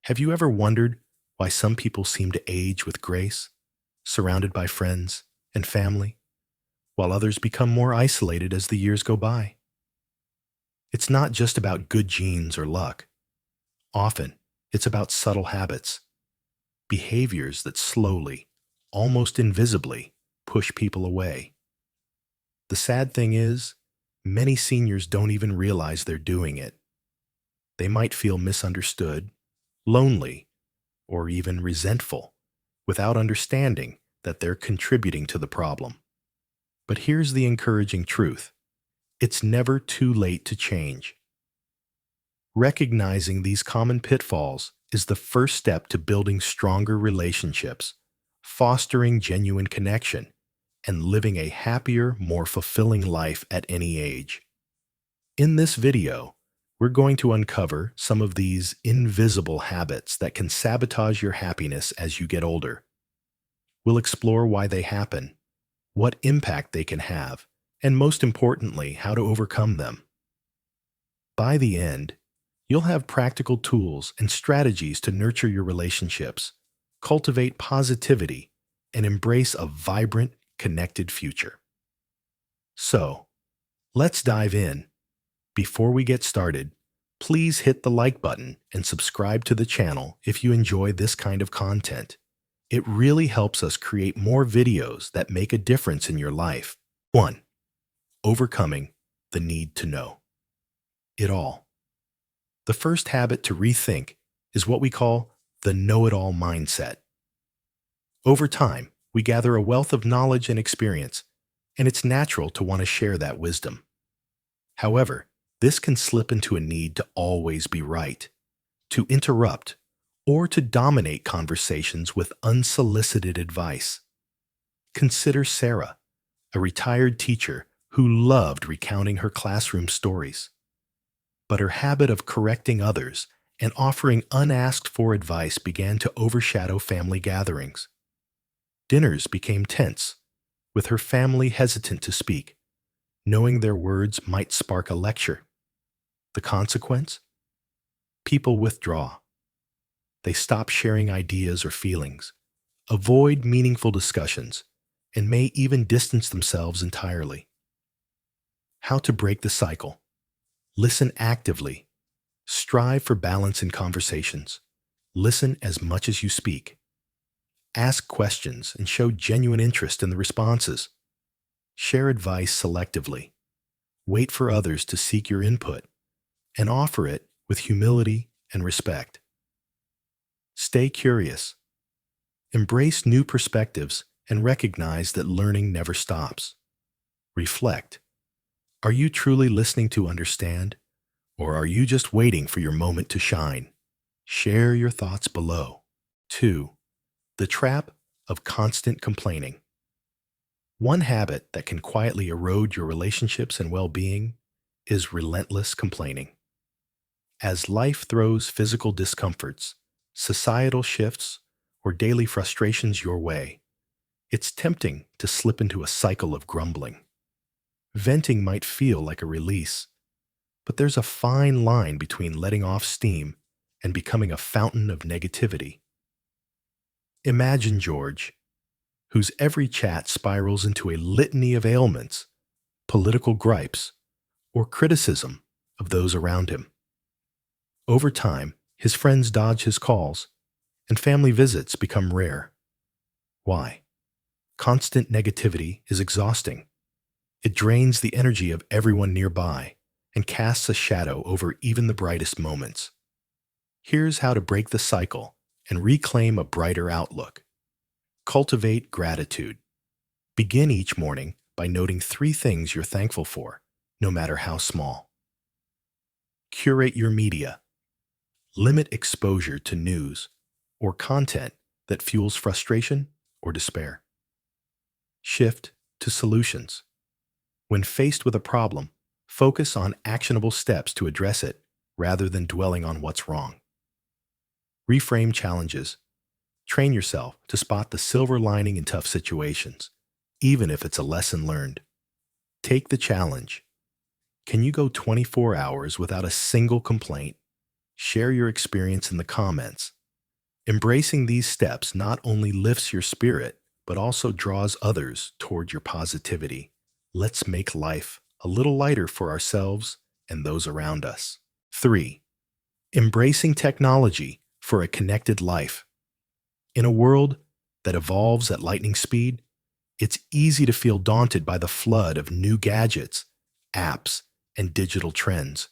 Have you ever wondered why some people seem to age with grace, surrounded by friends and family, while others become more isolated as the years go by? It's not just about good genes or luck. Often, it's about subtle habits, behaviors that slowly, almost invisibly, push people away. The sad thing is, many seniors don't even realize they're doing it. They might feel misunderstood, lonely, or even resentful, without understanding that they're contributing to the problem. But here's the encouraging truth. It's never too late to change. Recognizing these common pitfalls is the first step to building stronger relationships, fostering genuine connection, and living a happier, more fulfilling life at any age. In this video, we're going to uncover some of these invisible habits that can sabotage your happiness as you get older. We'll explore why they happen, what impact they can have, and most importantly, how to overcome them. By the end, you'll have practical tools and strategies to nurture your relationships, cultivate positivity, and embrace a vibrant, connected future. So, let's dive in. Before we get started, please hit the like button and subscribe to the channel if you enjoy this kind of content. It really helps us create more videos that make a difference in your life. 1. Overcoming the need to know it all. The first habit to rethink is what we call the know-it-all mindset. Over time, we gather a wealth of knowledge and experience, and it's natural to want to share that wisdom. However, this can slip into a need to always be right, to interrupt, or to dominate conversations with unsolicited advice. Consider Sarah, a retired teacher who loved recounting her classroom stories. But her habit of correcting others and offering unasked for advice began to overshadow family gatherings. Dinners became tense, with her family hesitant to speak, knowing their words might spark a lecture. The consequence? People withdraw. They stop sharing ideas or feelings, avoid meaningful discussions, and may even distance themselves entirely. How to break the cycle? Listen actively. Strive for balance in conversations. Listen as much as you speak. Ask questions and show genuine interest in the responses. Share advice selectively. Wait for others to seek your input, and offer it with humility and respect. Stay curious. Embrace new perspectives and recognize that learning never stops. Reflect. Are you truly listening to understand, or are you just waiting for your moment to shine? Share your thoughts below. 2. The trap of constant complaining. One habit that can quietly erode your relationships and well-being is relentless complaining. As life throws physical discomforts, societal shifts, or daily frustrations your way, it's tempting to slip into a cycle of grumbling. Venting might feel like a release, but there's a fine line between letting off steam and becoming a fountain of negativity. Imagine George, whose every chat spirals into a litany of ailments, political gripes, or criticism of those around him. Over time, his friends dodge his calls, and family visits become rare. Why? Constant negativity is exhausting. It drains the energy of everyone nearby and casts a shadow over even the brightest moments. Here's how to break the cycle and reclaim a brighter outlook. Cultivate gratitude. Begin each morning by noting 3 things you're thankful for, no matter how small. Curate your media. Limit exposure to news or content that fuels frustration or despair. Shift to solutions. When faced with a problem, focus on actionable steps to address it rather than dwelling on what's wrong. Reframe challenges. Train yourself to spot the silver lining in tough situations, even if it's a lesson learned. Take the challenge. Can you go 24 hours without a single complaint? Share your experience in the comments. Embracing these steps not only lifts your spirit, but also draws others toward your positivity. Let's make life a little lighter for ourselves and those around us. 3. Embracing technology for a connected life. In a world that evolves at lightning speed, it's easy to feel daunted by the flood of new gadgets, apps, and digital trends.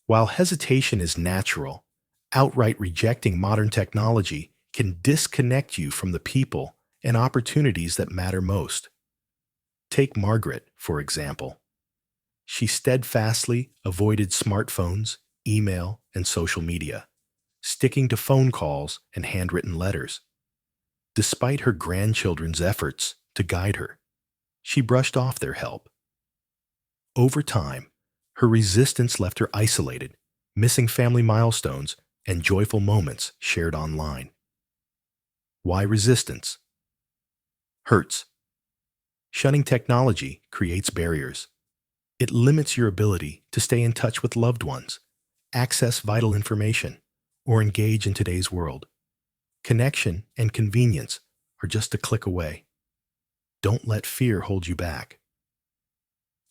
While hesitation is natural, outright rejecting modern technology can disconnect you from the people and opportunities that matter most. Take Margaret, for example. She steadfastly avoided smartphones, email, and social media, sticking to phone calls and handwritten letters. Despite her grandchildren's efforts to guide her, she brushed off their help. Over time, her resistance left her isolated, missing family milestones and joyful moments shared online. Why resistance? Hurts. Shunning technology creates barriers. It limits your ability to stay in touch with loved ones, access vital information, or engage in today's world. Connection and convenience are just a click away. Don't let fear hold you back.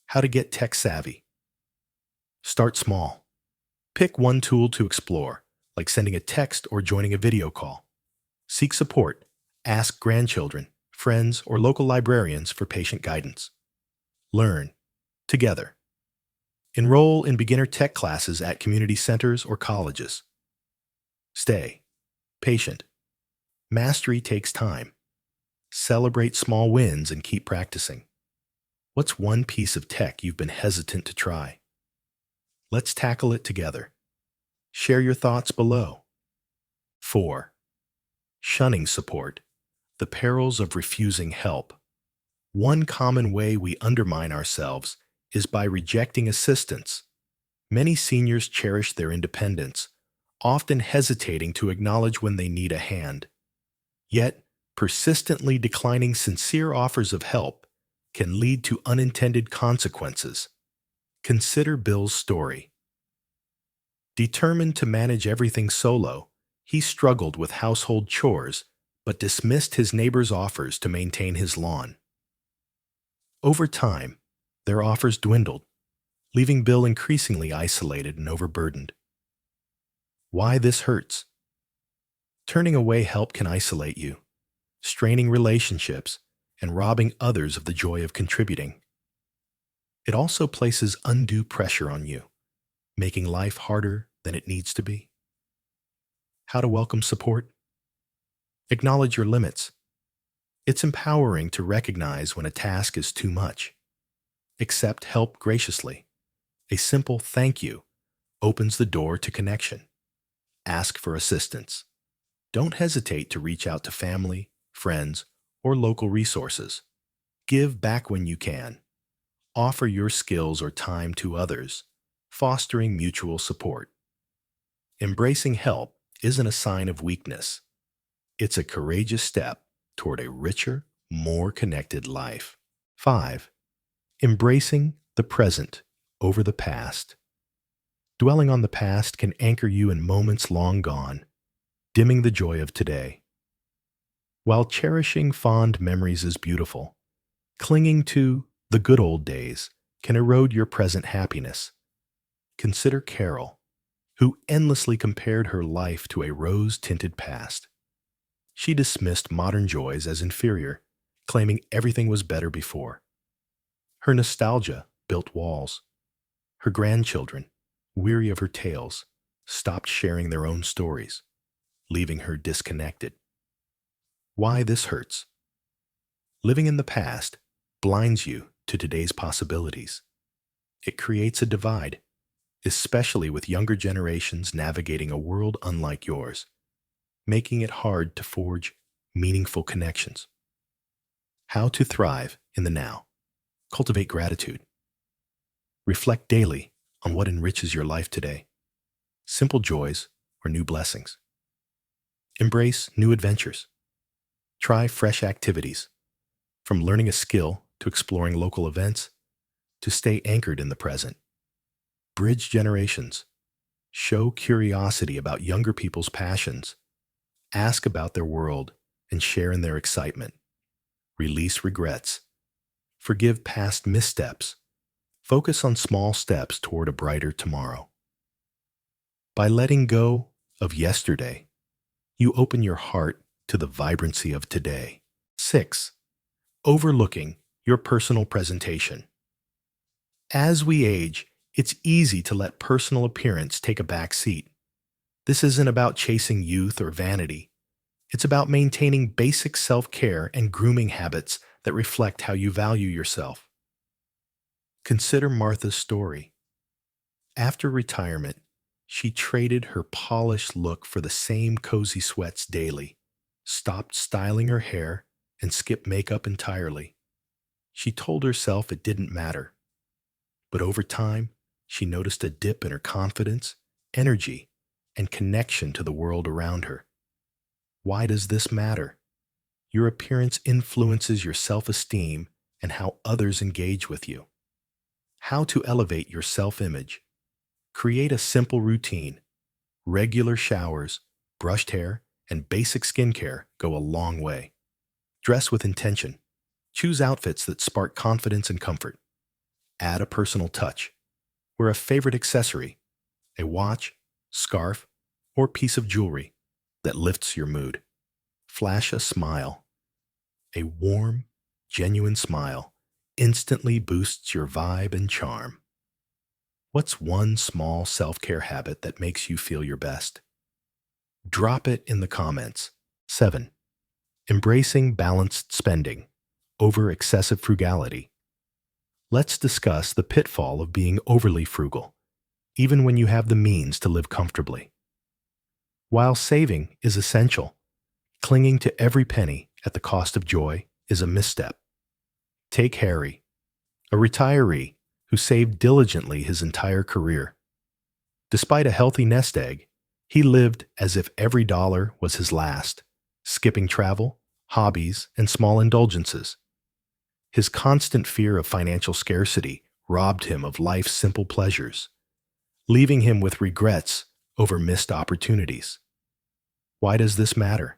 How to get tech savvy. Start small. Pick one tool to explore, like sending a text or joining a video call. Seek support. Ask grandchildren, friends, or local librarians for patient guidance. Learn together. Enroll in beginner tech classes at community centers or colleges. Stay patient. Mastery takes time. Celebrate small wins and keep practicing. What's one piece of tech you've been hesitant to try? Let's tackle it together. Share your thoughts below. 4. Shunning support. The perils of refusing help. One common way we undermine ourselves is by rejecting assistance. Many seniors cherish their independence, often hesitating to acknowledge when they need a hand. Yet, persistently declining sincere offers of help can lead to unintended consequences. Consider Bill's story. Determined to manage everything solo, he struggled with household chores but dismissed his neighbors' offers to maintain his lawn. Over time, their offers dwindled, leaving Bill increasingly isolated and overburdened. Why this hurts? Turning away help can isolate you, straining relationships and robbing others of the joy of contributing. It also places undue pressure on you, making life harder than it needs to be. How to welcome support? Acknowledge your limits. It's empowering to recognize when a task is too much. Accept help graciously. A simple thank you opens the door to connection. Ask for assistance. Don't hesitate to reach out to family, friends, or local resources. Give back when you can. Offer your skills or time to others, fostering mutual support. Embracing help isn't a sign of weakness. It's a courageous step toward a richer, more connected life. 5. Embracing the present over the past. Dwelling on the past can anchor you in moments long gone, dimming the joy of today. While cherishing fond memories is beautiful, clinging to the good old days can erode your present happiness. Consider Carol, who endlessly compared her life to a rose-tinted past. She dismissed modern joys as inferior, claiming everything was better before. Her nostalgia built walls. Her grandchildren, weary of her tales, stopped sharing their own stories, leaving her disconnected. Why this hurts? Living in the past blinds you to today's possibilities. It creates a divide, especially with younger generations navigating a world unlike yours, making it hard to forge meaningful connections. How to thrive in the now. Cultivate gratitude. Reflect daily on what enriches your life today. Simple joys or new blessings. Embrace new adventures. Try fresh activities, from learning a skill to exploring local events, to stay anchored in the present. Bridge generations. Show curiosity about younger people's passions. Ask about their world and share in their excitement. Release regrets. Forgive past missteps. Focus on small steps toward a brighter tomorrow. By letting go of yesterday, you open your heart to the vibrancy of today. 6. Overlooking your personal presentation. As we age, it's easy to let personal appearance take a back seat. This isn't about chasing youth or vanity. It's about maintaining basic self-care and grooming habits that reflect how you value yourself. Consider Martha's story. After retirement, she traded her polished look for the same cozy sweats daily, stopped styling her hair, and skipped makeup entirely. She told herself it didn't matter. But over time, she noticed a dip in her confidence, energy, and connection to the world around her. Why does this matter? Your appearance influences your self-esteem and how others engage with you. How to elevate your self-image. Create a simple routine. Regular showers, brushed hair, and basic skincare go a long way. Dress with intention. Choose outfits that spark confidence and comfort. Add a personal touch. Wear a favorite accessory, a watch, scarf, or piece of jewelry that lifts your mood. Flash a smile. A warm, genuine smile instantly boosts your vibe and charm. What's one small self-care habit that makes you feel your best? Drop it in the comments. 7. Embracing balanced spending over excessive frugality. Let's discuss the pitfall of being overly frugal, even when you have the means to live comfortably. While saving is essential, clinging to every penny at the cost of joy is a misstep. Take Harry, a retiree who saved diligently his entire career. Despite a healthy nest egg, he lived as if every dollar was his last, skipping travel, hobbies, and small indulgences. His constant fear of financial scarcity robbed him of life's simple pleasures, leaving him with regrets over missed opportunities. Why does this matter?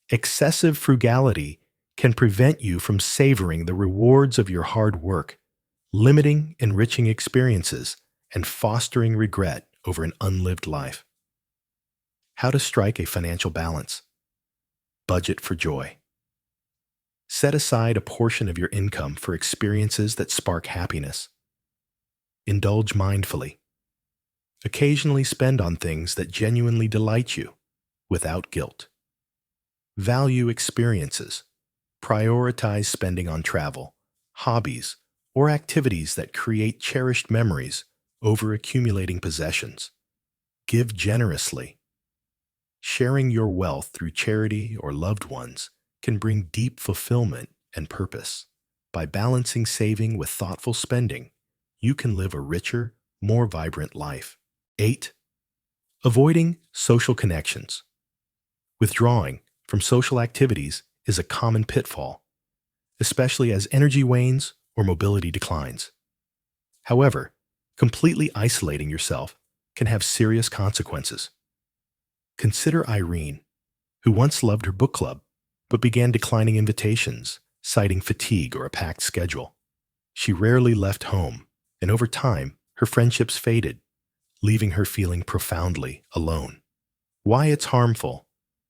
Excessive frugality can prevent you from savoring the rewards of your hard work, limiting enriching experiences, and fostering regret over an unlived life. How to strike a financial balance. Budget for joy. Set aside a portion of your income for experiences that spark happiness. Indulge mindfully. Occasionally spend on things that genuinely delight you, without guilt. Value experiences. Prioritize spending on travel, hobbies, or activities that create cherished memories over accumulating possessions. Give generously. Sharing your wealth through charity or loved ones can bring deep fulfillment and purpose. By balancing saving with thoughtful spending, you can live a richer, more vibrant life. 8. Avoiding social connections. Withdrawing from social activities is a common pitfall, especially as energy wanes or mobility declines. However, completely isolating yourself can have serious consequences. Consider Irene, who once loved her book club, but began declining invitations, citing fatigue or a packed schedule. She rarely left home, and over time, her friendships faded, leaving her feeling profoundly alone. Why it's harmful?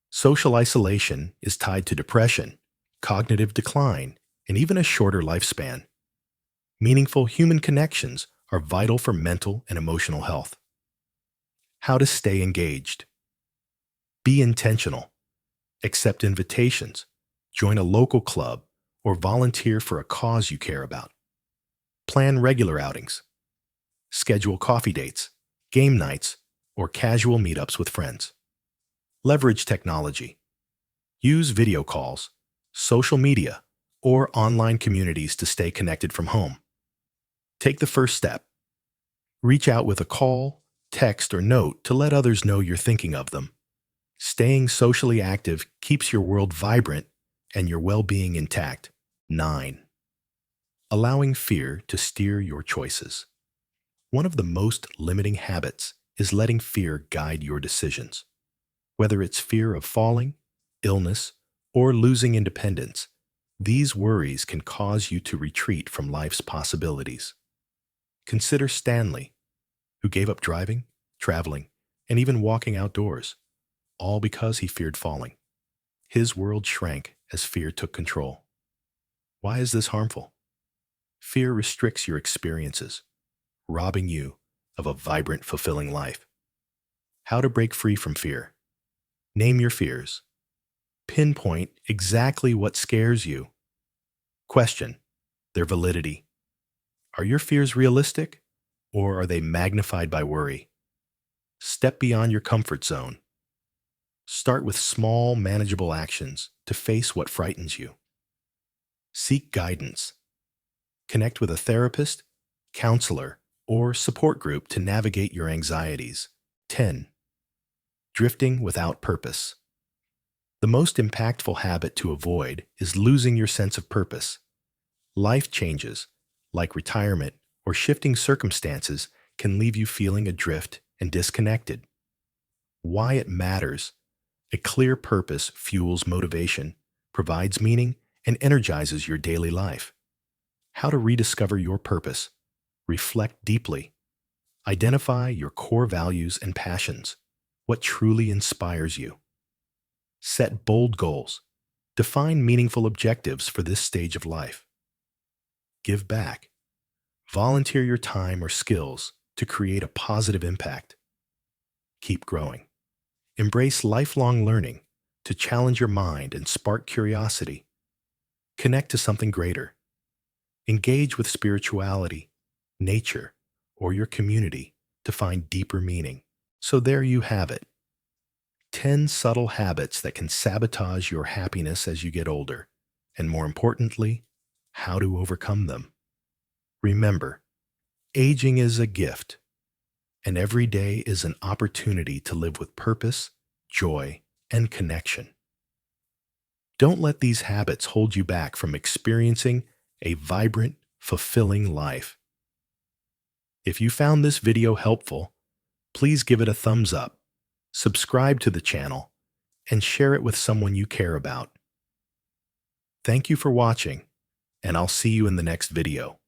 Social isolation is tied to depression, cognitive decline, and even a shorter lifespan. Meaningful human connections are vital for mental and emotional health. How to stay engaged. Be intentional. Accept invitations. Join a local club or volunteer for a cause you care about. Plan regular outings. Schedule coffee dates, game nights, or casual meetups with friends. Leverage technology. Use video calls, social media, or online communities to stay connected from home. Take the first step. Reach out with a call, text, or note to let others know you're thinking of them. Staying socially active keeps your world vibrant and your well-being intact. 9. Allowing fear to steer your choices. One of the most limiting habits is letting fear guide your decisions. Whether it's fear of falling, illness, or losing independence, these worries can cause you to retreat from life's possibilities. Consider Stanley, who gave up driving, traveling, and even walking outdoors, all because he feared falling. His world shrank as fear took control. Why is this harmful? Fear restricts your experiences, robbing you of a vibrant, fulfilling life. How to break free from fear. Name your fears. Pinpoint exactly what scares you. Question their validity. Are your fears realistic, or are they magnified by worry? Step beyond your comfort zone. Start with small, manageable actions to face what frightens you. Seek guidance. Connect with a therapist, counselor, or support group to navigate your anxieties. 10. Drifting without purpose. The most impactful habit to avoid is losing your sense of purpose. Life changes, like retirement or shifting circumstances, can leave you feeling adrift and disconnected. Why it matters. A clear purpose fuels motivation, provides meaning, and energizes your daily life. How to rediscover your purpose. Reflect deeply. Identify your core values and passions. What truly inspires you? Set bold goals. Define meaningful objectives for this stage of life. Give back. Volunteer your time or skills to create a positive impact. Keep growing. Embrace lifelong learning to challenge your mind and spark curiosity. Connect to something greater. Engage with spirituality, nature, or your community to find deeper meaning. So there you have it. 10 subtle habits that can sabotage your happiness as you get older, and more importantly, how to overcome them. Remember, aging is a gift, and every day is an opportunity to live with purpose, joy, and connection. Don't let these habits hold you back from experiencing a vibrant, fulfilling life. If you found this video helpful, please give it a thumbs up, subscribe to the channel, and share it with someone you care about. Thank you for watching, and I'll see you in the next video.